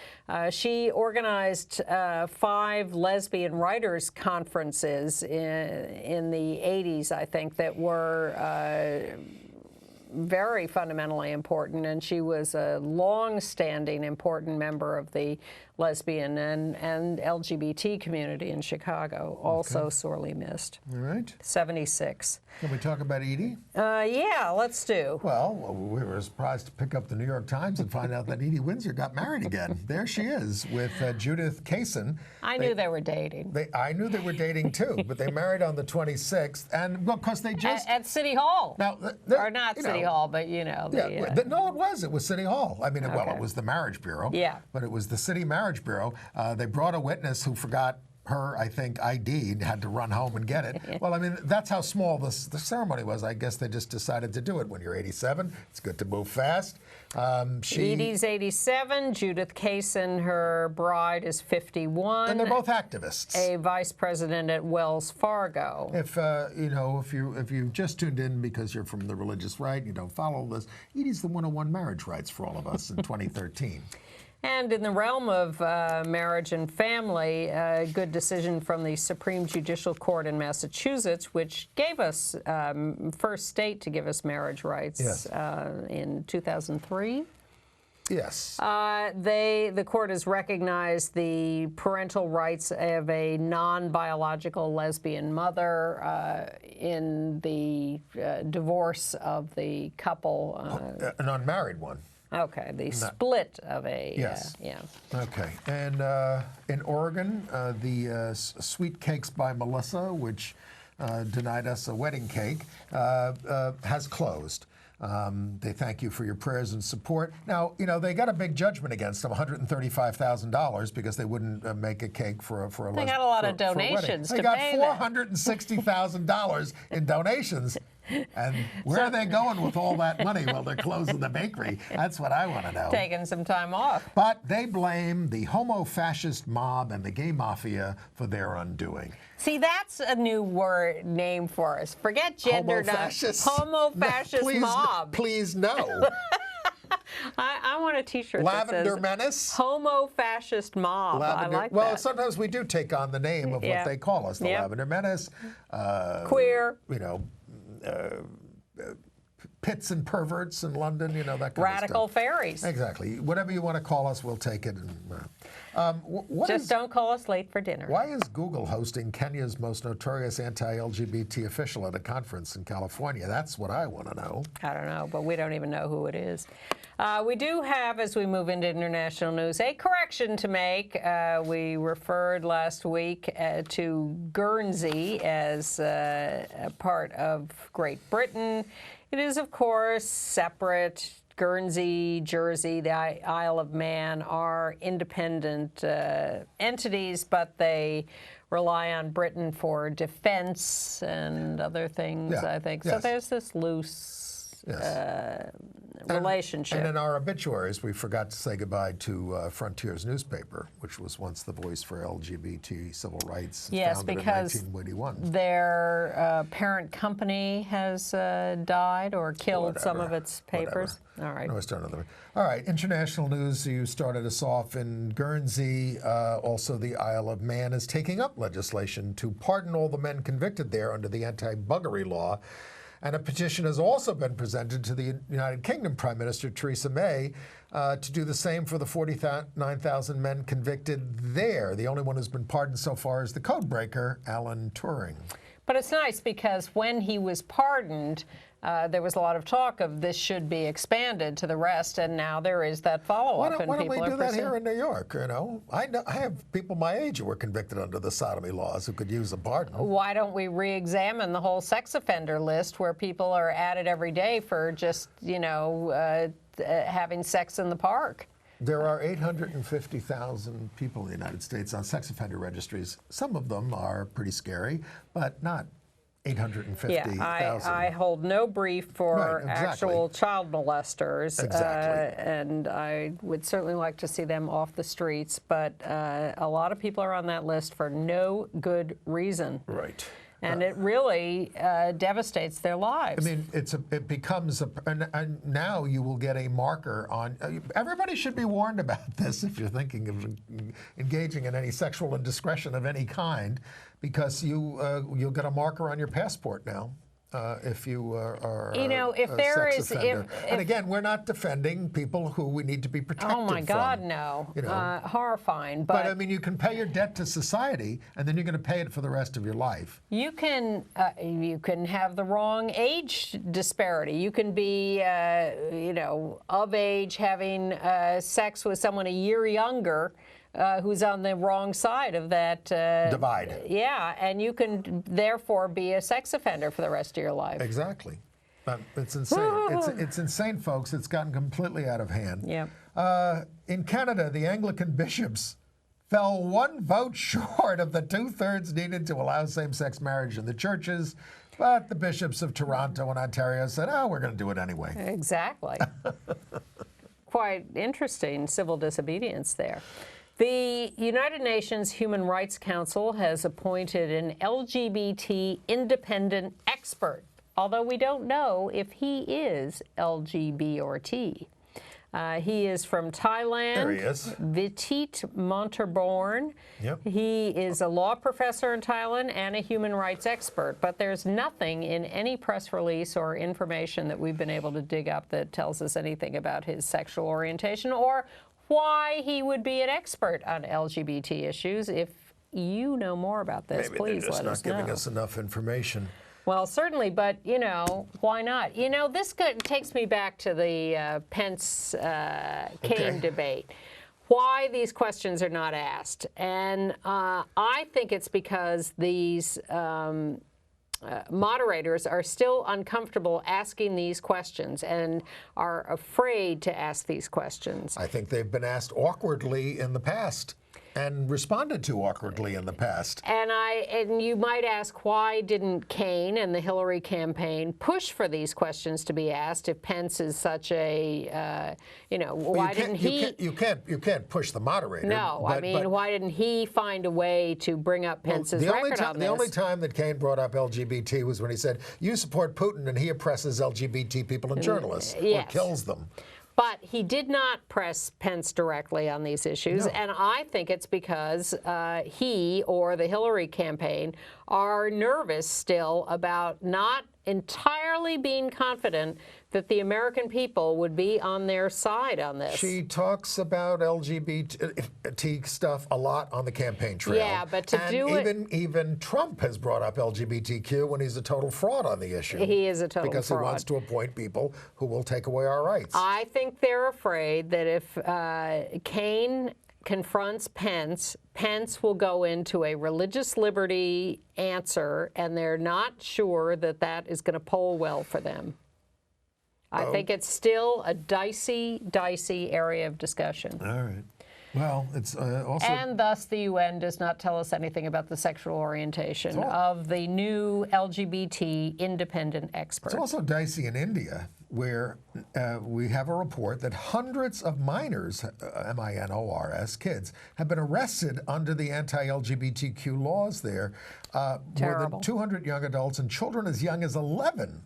She organized 5 lesbian writers conferences in the 80s, I think, that were very fundamentally important, and she was a long-standing important member of the lesbian and LGBT community in Chicago, also sorely missed. All right. 76. Can we talk about Edie? Yeah, let's do. Well, we were surprised to pick up the New York Times and find out that Edie Windsor got married again. There she is with Judith Kaysen. I knew they were dating. I knew they were dating too, but they married on the 26th, and because they just at City Hall. Now, or not City Hall, but no, it was City Hall. I mean, well, it was the Marriage Bureau. Yeah. But it was the City Marriage Bureau. They brought a witness who forgot her, I think, ID and had to run home and get it. Well, I mean, that's how small the ceremony was. I guess they just decided to do it. When you're 87, it's good to move fast. Edie's 87. Judith Kaysen, her bride, is 51. And they're both activists. A vice president at Wells Fargo. If if you just tuned in because you're from the religious right and you don't follow this, Edie's the 101 marriage rights for all of us in 2013. And in the realm of marriage and family, a good decision from the Supreme Judicial Court in Massachusetts, which gave us first state to give us marriage rights in 2003. Yes. The court has recognized the parental rights of a non-biological lesbian mother in the divorce of the couple. An unmarried one. Okay, the split of a, yes. Yeah. Okay, and in Oregon, the Sweet Cakes by Melissa, which denied us a wedding cake, has closed. They thank you for your prayers and support. Now, they got a big judgment against them, $135,000, because they wouldn't make a cake for a They got a lot of donations to pay that. They got $460,000 in donations. And where are they going with all that money while they're closing the bakery? That's what I want to know. Taking some time off. But they blame the homo-fascist mob and the gay mafia for their undoing. See, that's a new name for us. Forget gender. Homo-fascist mob. Please, no. I want a T-shirt Lavender that says Menace? Homo-fascist mob. Lavender, I like well, that. sometimes we do take on the name of what they call us. The Lavender Menace. Queer. Pits and perverts in London, that kind Radical of stuff. fairies. Exactly. Whatever you want to call us, we'll take it. Just don't call us late for dinner. Why is Google hosting Kenya's most notorious anti-LGBT official at a conference in California? That's what I want to know. I don't know, but we don't even know who it is. We do have, as we move into international news, a correction to make. We referred last week to Guernsey as a part of Great Britain. It is, of course, separate. Guernsey, Jersey, the Isle of Man are independent entities, but they rely on Britain for defense and other things, I think. So there's this loose relationship. And in our obituaries, we forgot to say goodbye to Frontiers newspaper, which was once the voice for LGBT civil rights, founded in 1981. Their parent company has died or killed some of its papers. All right. All right, international news. You started us off in Guernsey. Also, the Isle of Man is taking up legislation to pardon all the men convicted there under the anti-buggery law. And a petition has also been presented to the United Kingdom Prime Minister Theresa May to do the same for the 49,000 men convicted there. The only one who's been pardoned so far is the codebreaker, Alan Turing. But it's nice because when he was pardoned, there was a lot of talk of this should be expanded to the rest, and now there is that follow-up. Why don't we do that here in New York? I have people my age who were convicted under the sodomy laws who could use a pardon. Why don't we re-examine the whole sex offender list where people are added every day for just, having sex in the park? There are 850,000 people in the United States on sex offender registries. Some of them are pretty scary, but not 850,000. Yeah, I hold no brief for actual child molesters, and I would certainly like to see them off the streets, but a lot of people are on that list for no good reason. Right. And it really devastates their lives. I mean, it becomes and now you will get a marker on. Everybody should be warned about this if you're thinking of engaging in any sexual indiscretion of any kind, because you'll get a marker on your passport now. If you are if there sex is, offender. And again, we're not defending people who we need to be protected from. Oh my God, no! Horrifying. But I mean, you can pay your debt to society, and then you're going to pay it for the rest of your life. You can have the wrong age disparity. You can be of age having sex with someone a year younger. Who's on the wrong side of that divide. Yeah, and you can therefore be a sex offender for the rest of your life. Exactly. It's insane. It's insane, folks. It's gotten completely out of hand. Yeah. In Canada, the Anglican bishops fell one vote short of the 2/3 needed to allow same-sex marriage in the churches. But the bishops of Toronto and Ontario said, oh, we're going to do it anyway. Exactly. Quite interesting civil disobedience there. The United Nations Human Rights Council has appointed an LGBT independent expert, although we don't know if he is LGBT or T. He is from Thailand. There he is. Vitit Monterborn. Yep. He is a law professor in Thailand and a human rights expert, but there's nothing in any press release or information that we've been able to dig up that tells us anything about his sexual orientation or why he would be an expert on LGBT issues. If you know more about this, Maybe please they're just let us know. not giving us enough information. Well, certainly, but, you know, why not? You know, this takes me back to the Pence-Kane debate. Why these questions are not asked. And I think it's because these moderators are still uncomfortable asking these questions and are afraid to ask these questions. I think they've been asked awkwardly in the past and responded to awkwardly in the past. And you might ask, why didn't Kane and the Hillary campaign push for these questions to be asked if Pence is such a, you know, why didn't he? You can't push the moderator. No, I mean, why didn't he find a way to bring up Pence's record on this? The only time that Kane brought up LGBT was when he said, you support Putin and he oppresses LGBT people and journalists, or kills them. But he did not press Pence directly on these issues, and I think it's because he or the Hillary campaign are nervous still about not entirely being confident that the American people would be on their side on this. She talks about LGBT stuff a lot on the campaign trail. Yeah, but to do it... Even Trump has brought up LGBTQ when he's a total fraud on the issue. He is a total fraud. Because he wants to appoint people who will take away our rights. I think they're afraid that if Kane confronts Pence, Pence will go into a religious liberty answer, and they're not sure that that is going to poll well for them. I think it's still a dicey area of discussion. All right. Well, it's also... And thus the UN does not tell us anything about the sexual orientation of the new LGBT independent expert. It's also dicey in India, where we have a report that hundreds of minors, M-I-N-O-R-S, kids, have been arrested under the anti-LGBTQ laws there. More than 200 young adults and children as young as 11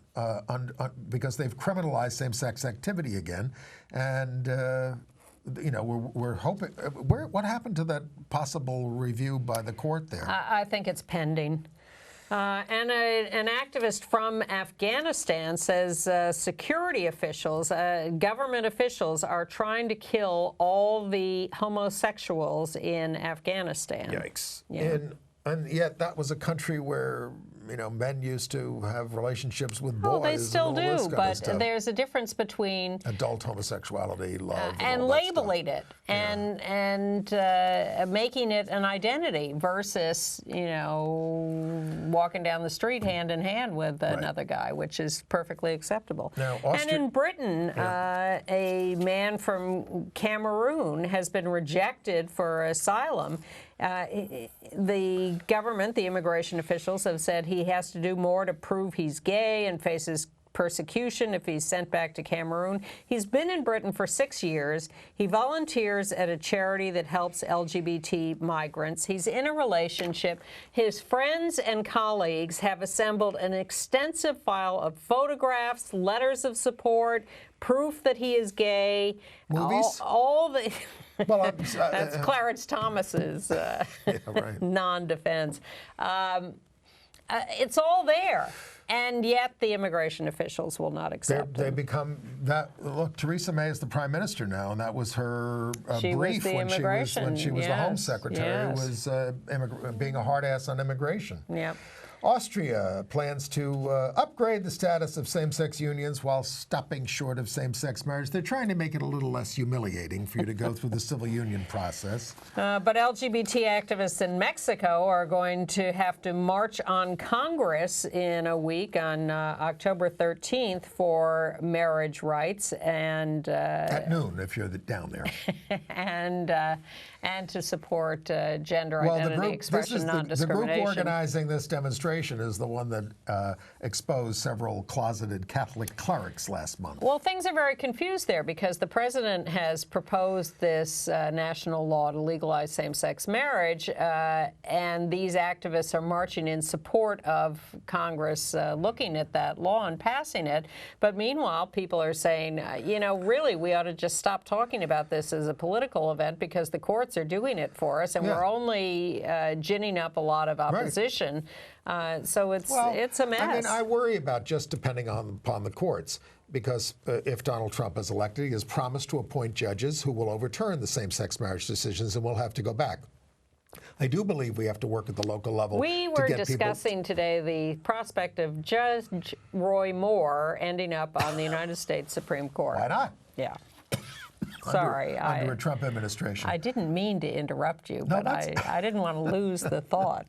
because they've criminalized same-sex activity again. And... you know, we're hoping. What happened to that possible review by the court there? I think it's pending. And an activist from Afghanistan says security officials, government officials, are trying to kill all the homosexuals in Afghanistan. Yikes! Yeah. And yet that was a country where, you know, men used to have relationships with boys. Oh, they still do, but there's a difference between adult homosexuality, love, and labeling it and making it an identity versus, you know, walking down the street hand in hand with another guy, which is perfectly acceptable. Now, and in Britain, a man from Cameroon has been rejected for asylum. The government, the immigration officials, have said he has to do more to prove he's gay and faces persecution if he's sent back to Cameroon. He's been in Britain for 6 years. He volunteers at a charity that helps LGBT migrants. He's in a relationship. His friends and colleagues have assembled an extensive file of photographs, letters of support, proof that he is gay. Movies? All the... Well, that's Clarence Thomas's non-defense. It's all there. And yet the immigration officials will not accept They become that. Look, Theresa May is the prime minister now, and that was her brief when she was the home secretary, was being a hard ass on immigration. Yep. Austria plans to upgrade the status of same-sex unions while stopping short of same-sex marriage. They're trying to make it a little less humiliating for you to go through the civil union process. But LGBT activists in Mexico are going to have to march on Congress in a week on October 13th for marriage rights and at noon, if you're down there, and to support gender identity expression non-discrimination. The group organizing this demonstration is the one that exposed several closeted Catholic clerics last month. Well, things are very confused there because the president has proposed this national law to legalize same-sex marriage, and these activists are marching in support of Congress looking at that law and passing it. But meanwhile, people are saying, you know, really, we ought to just stop talking about this as a political event because the courts are doing it for us, and we're only ginning up a lot of opposition. Right. So it's a mess. I mean, I worry about just depending upon the courts, because if Donald Trump is elected, he has promised to appoint judges who will overturn the same-sex marriage decisions, and we'll have to go back. I do believe we have to work at the local level. We were discussing today the prospect of Judge Roy Moore ending up on the United States Supreme Court. Why not? Yeah. Sorry. Under a Trump administration. I didn't mean to interrupt you, but I didn't want to lose the thought.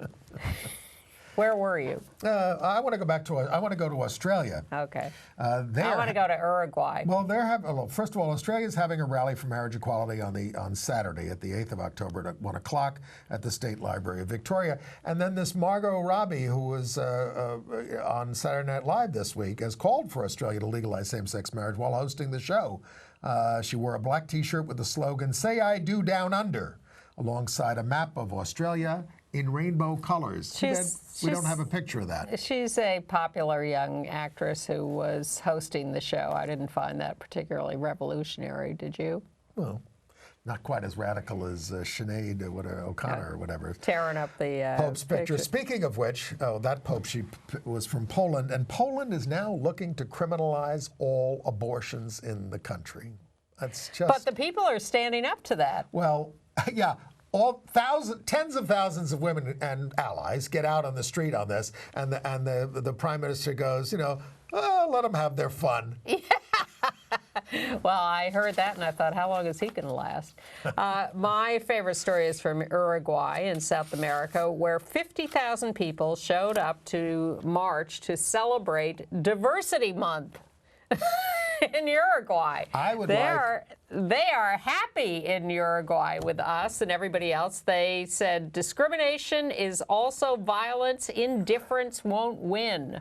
Where were you? I want to go back to. I want to go to Australia. Okay. I want to go to Uruguay. Well, first of all, Australia's having a rally for marriage equality on Saturday at the 8th of October at 1 o'clock at the State Library of Victoria. And then this Margot Robbie, who was on Saturday Night Live this week, has called for Australia to legalize same-sex marriage while hosting the show. She wore a black T-shirt with the slogan, "Say I Do Down Under," alongside a map of Australia in rainbow colors. We don't have a picture of that. She's a popular young actress who was hosting the show. I didn't find that particularly revolutionary, did you? Well, not quite as radical as Sinead O'Connor or whatever. Tearing up the Pope's picture. Speaking of which, that Pope, she was from Poland, and Poland is now looking to criminalize all abortions in the country. That's just. But the people are standing up to that. Well, yeah. Tens of thousands of women and allies get out on the street on this, and the Prime Minister goes, you know, let them have their fun. Yeah. Well, I heard that and I thought, how long is he going to last? My favorite story is from Uruguay in South America, where 50,000 people showed up to march to celebrate Diversity Month. In Uruguay. They are happy in Uruguay with us and everybody else. They said discrimination is also violence. Indifference won't win.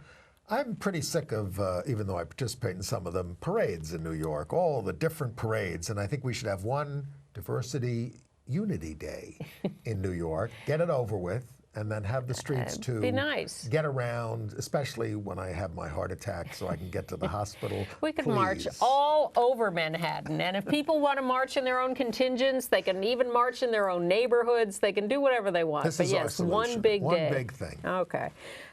I'm pretty sick of, even though I participate in some of them, parades in New York, all the different parades. And I think we should have one Diversity Unity Day in New York, get it over with, and then have the streets to be nice. Get around, especially when I have my heart attack so I can get to the hospital. We could march all over Manhattan. And if people want to march in their own contingents, they can even march in their own neighborhoods. They can do whatever they want. This is our solution. One big day. One big thing. Okay.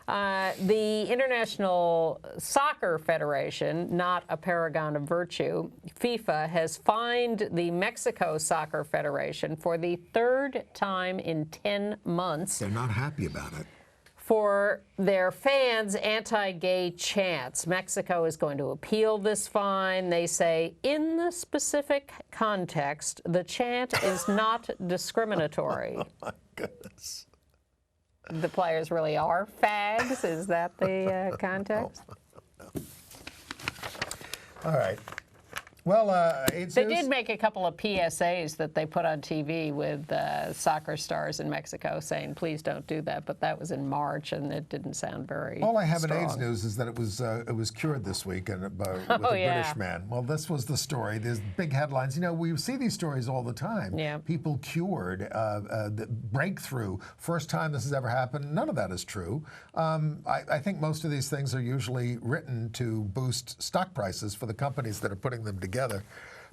The International Soccer Federation, not a paragon of virtue, FIFA, has fined the Mexico Soccer Federation for the third time in 10 months. They're not happy about it. For their fans' anti-gay chants. Mexico is going to appeal this fine. They say, in the specific context, the chant is not discriminatory. Oh, my goodness. The players really are fags? Is that the context? All right. Well, they did make a couple of PSAs that they put on TV with soccer stars in Mexico saying, please don't do that. But that was in March, and it didn't sound very All I have strong. in AIDS news is that it was cured this week with a British man. Well, this was the story. There's big headlines. You know, we see these stories all the time. Yeah. People cured, the breakthrough, first time this has ever happened. None of that is true. I think most of these things are usually written to boost stock prices for the companies that are putting them together.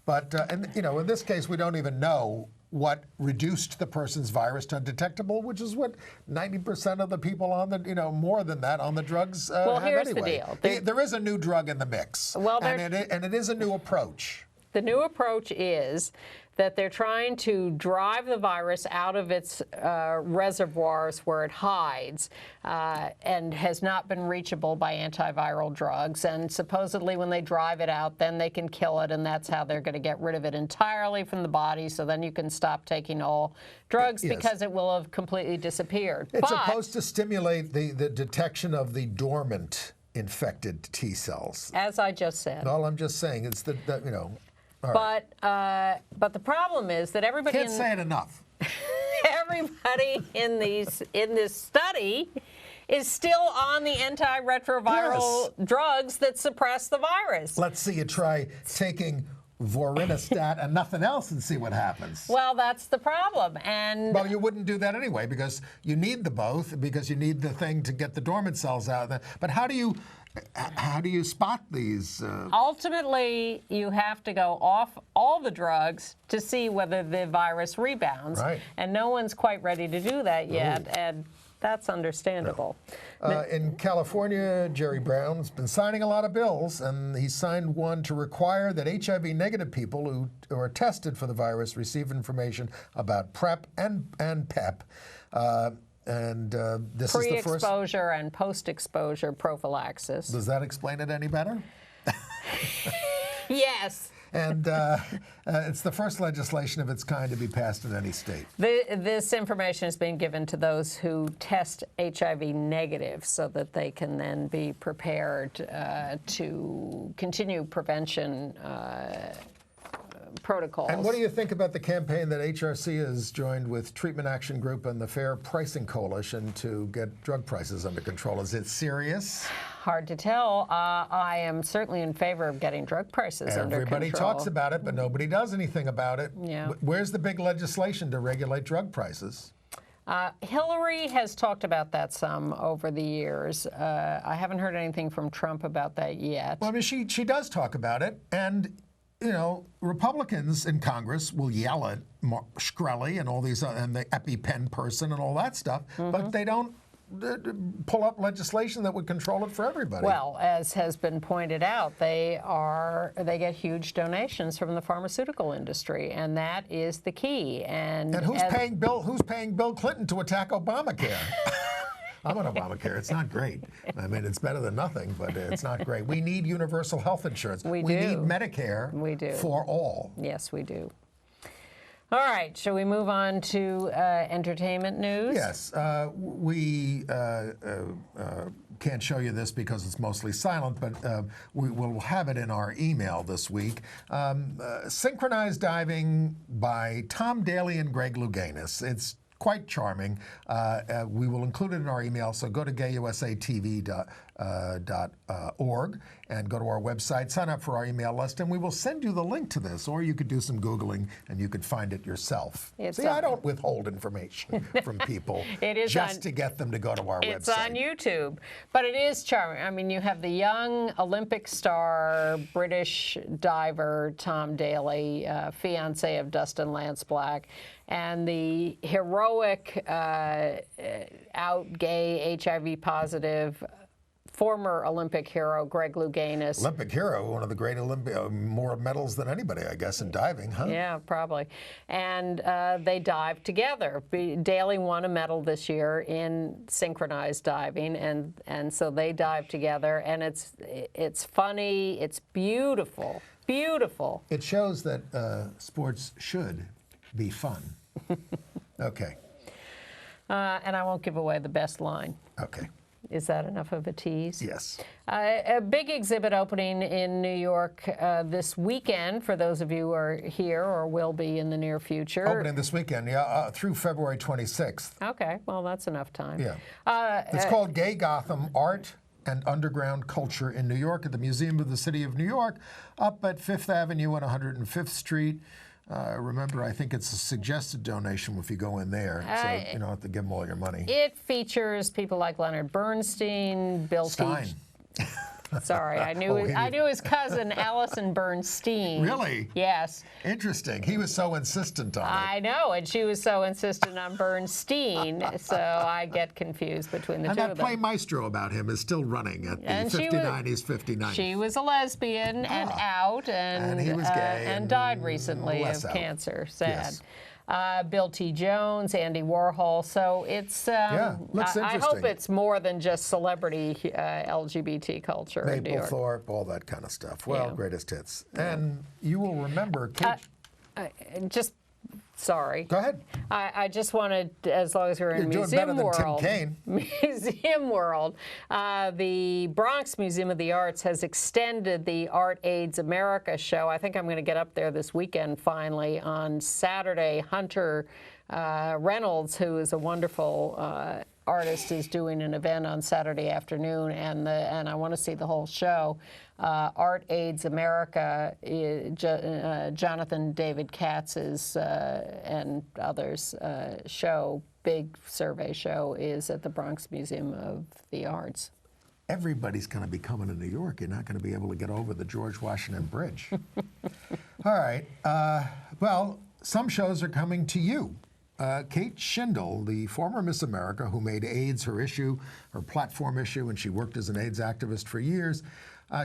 But and you know, in this case, we don't even know what reduced the person's virus to undetectable, which is what 90% of the people on the, you know, more than that on the drugs well, have here's anyway. The deal. There is a new drug in the mix, well, and it is a new approach. The new approach is that they're trying to drive the virus out of its reservoirs where it hides and has not been reachable by antiviral drugs. And supposedly when they drive it out, then they can kill it, and that's how they're going to get rid of it entirely from the body, so then you can stop taking all drugs because it will have completely disappeared. It's supposed to stimulate the detection of the dormant infected T cells. As I just said. All I'm just saying is that you know. But the problem is that everybody Can't say it enough. Everybody in this study is still on the antiretroviral drugs that suppress the virus. Let's see you try taking vorinostat and nothing else and see what happens. Well, that's the problem. And well, you wouldn't do that anyway because you need the both, because you need the thing to get the dormant cells out. But how do you spot these? Ultimately, you have to go off all the drugs to see whether the virus rebounds. Right. And no one's quite ready to do that yet. And that's understandable. No. In California, Jerry Brown's been signing a lot of bills, and he signed one to require that HIV-negative people who are tested for the virus receive information about PrEP and PEP. This is the first pre-exposure and post-exposure prophylaxis. Does that explain it any better? Yes. And it's the first legislation of its kind to be passed in any state. This information is being given to those who test HIV negative so that they can then be prepared to continue prevention protocols. And what do you think about the campaign that HRC has joined with Treatment Action Group and the Fair Pricing Coalition to get drug prices under control? Is it serious? Hard to tell. I am certainly in favor of getting drug prices under control. Everybody talks about it, but nobody does anything about it. Yeah. Where's the big legislation to regulate drug prices? Hillary has talked about that some over the years. I haven't heard anything from Trump about that yet. Well, I mean, she does talk about it, and you know, Republicans in Congress will yell at Shkreli and all these, and the EpiPen person and all that stuff, but they don't pull up legislation that would control it for everybody. Well, as has been pointed out, they get huge donations from the pharmaceutical industry, and that is the key. And who's paying Bill Clinton to attack Obamacare? I'm on Obamacare. It's not great. I mean, it's better than nothing, but it's not great. We need universal health insurance. We need Medicare for all. Yes, we do. All right, shall we move on to entertainment news? Yes. We can't show you this because it's mostly silent, but we will have it in our email this week. Synchronized diving by Tom Daly and Greg Louganis. It's quite charming. We will include it in our email, so go to gayusatv.org and go to our website, sign up for our email list, and we will send you the link to this, or you could do some Googling and you could find it yourself. See, I don't withhold information from people just to get them to go to our website. It's on YouTube, but it is charming. I mean, you have the young Olympic star, British diver Tom Daly, fiancé of Dustin Lance Black, and the heroic, out gay, HIV positive, former Olympic hero Greg Louganis. Olympic hero, one of the great more medals than anybody, I guess, in diving, huh? Yeah, probably. And they dived together. Daly won a medal this year in synchronized diving, and so they dived together, and it's funny, it's beautiful, beautiful. It shows that sports should be fun. Okay. And I won't give away the best line. Okay. Is that enough of a tease? Yes. A big exhibit opening in New York this weekend, for those of you who are here or will be in the near future. Opening this weekend, yeah, through February 26th. Okay, well, that's enough time. Yeah. It's called Gay Gotham, Art and Underground Culture in New York at the Museum of the City of New York, up at 5th Avenue and 105th Street. Remember, I think it's a suggested donation if you go in there, so you don't have to give them all your money. It features people like Leonard Bernstein, Bill Stein. Sorry, I knew I knew his cousin, Allison Bernstein. Really? Yes. Interesting. He was so insistent on it. I know, and she was so insistent on Bernstein, so I get confused between the And two that of them. play Maestro about him is still running at the 59. He's 59. She was a lesbian and out, and he was gay and died recently of less out. cancer. Sad. Yes. Bill T. Jones, Andy Warhol. So it's looks I hope interesting. it's more than just celebrity LGBT culture in New York. Maplethorpe, all that kind of stuff. Well, Yeah. greatest hits. And you will remember Kate. Sorry. Go ahead. I just wanted, as long as we're in You're doing museum better than Tim world, Kaine. museum world, the Bronx Museum of the Arts has extended the Art AIDS America show. I think I'm going to get up there this weekend finally on Saturday. Hunter Reynolds, who is a wonderful artist, is doing an event on Saturday afternoon, and I want to see the whole show. Art AIDS America, Jonathan David Katz's and others show, big survey show, is at the Bronx Museum of the Arts. Everybody's going to be coming to New York. You're not going to be able to get over the George Washington Bridge. All right. Well, some shows are coming to you. Kate Shindle, the former Miss America, who made AIDS her issue, her platform issue, and she worked as an AIDS activist for years.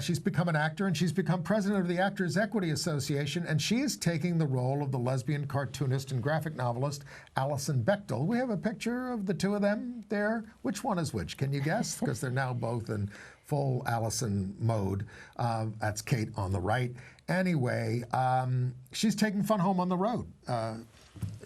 She's become an actor, and she's become president of the Actors Equity Association, and she is taking the role of the lesbian cartoonist and graphic novelist Alison Bechdel. We have a picture of the two of them there. Which one is which? Can you guess? Because they're now both in full Alison mode. That's Kate on the right. Anyway, she's taking fun home on the road.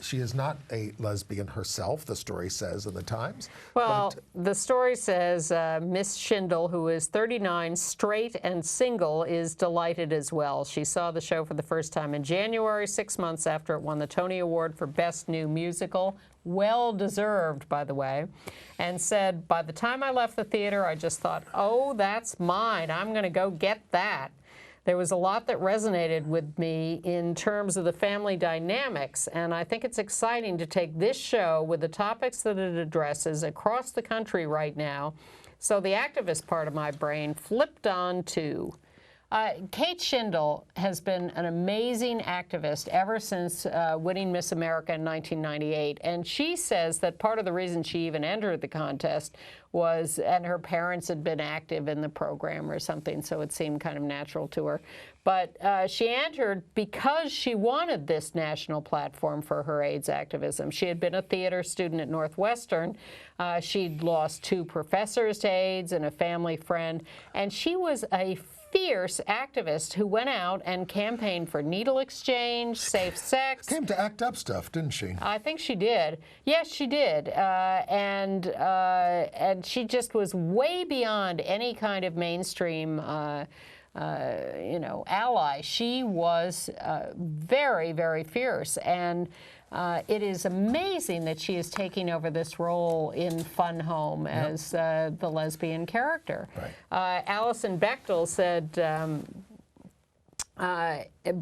She is not a lesbian herself, the story says in the Times. Well, the story says Miss Shindle, who is 39, straight and single, is delighted as well. She saw the show for the first time in January, 6 months after it won the Tony Award for Best New Musical. Well-deserved, by the way, and said, by the time I left the theater, I just thought, oh, that's mine. I'm going to go get that. There was a lot that resonated with me in terms of the family dynamics, and I think it's exciting to take this show with the topics that it addresses across the country right now. So the activist part of my brain flipped on to Kate Shindle has been an amazing activist ever since winning Miss America in 1998. And she says that part of the reason she even entered the contest was, and her parents had been active in the program or something, so it seemed kind of natural to her. But she entered because she wanted this national platform for her AIDS activism. She had been a theater student at Northwestern. She'd lost 2 professors to AIDS and a family friend. And she was a fierce activist who went out and campaigned for needle exchange, safe sex. Came to ACT UP stuff, didn't she? I think she did. Yes, she did. And she just was way beyond any kind of mainstream ally. She was very, very fierce. And it is amazing that she is taking over this role in Fun Home as the lesbian character. Right. Alison Bechdel said,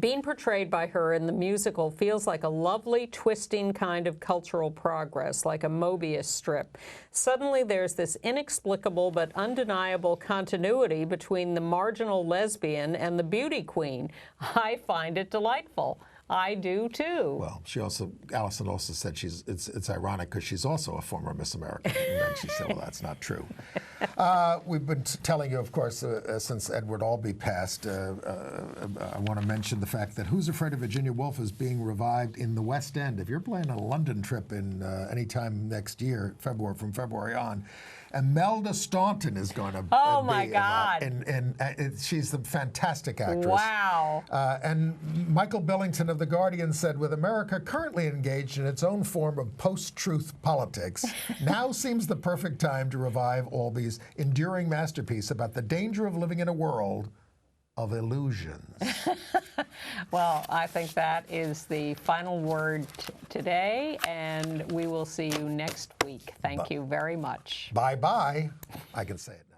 being portrayed by her in the musical feels like a lovely, twisting kind of cultural progress, like a Mobius strip. Suddenly there's this inexplicable but undeniable continuity between the marginal lesbian and the beauty queen. I find it delightful. I do too. Well, Alison also said it's ironic because she's also a former Miss America. And then she said, well, that's not true. We've been telling you, of course, since Edward Albee passed, I want to mention the fact that Who's Afraid of Virginia Woolf is being revived in the West End. If you're planning a London trip in anytime next year, from February on, Imelda Staunton is going to oh be my in God. that. And she's a fantastic actress. Wow. And Michael Billington of The Guardian said, with America currently engaged in its own form of post-truth politics, now seems the perfect time to revive Albee's enduring masterpiece about the danger of living in a world of illusions. Well, I think that is the final word today, and we will see you next week. Thank you very much. Bye-bye. I can say it now.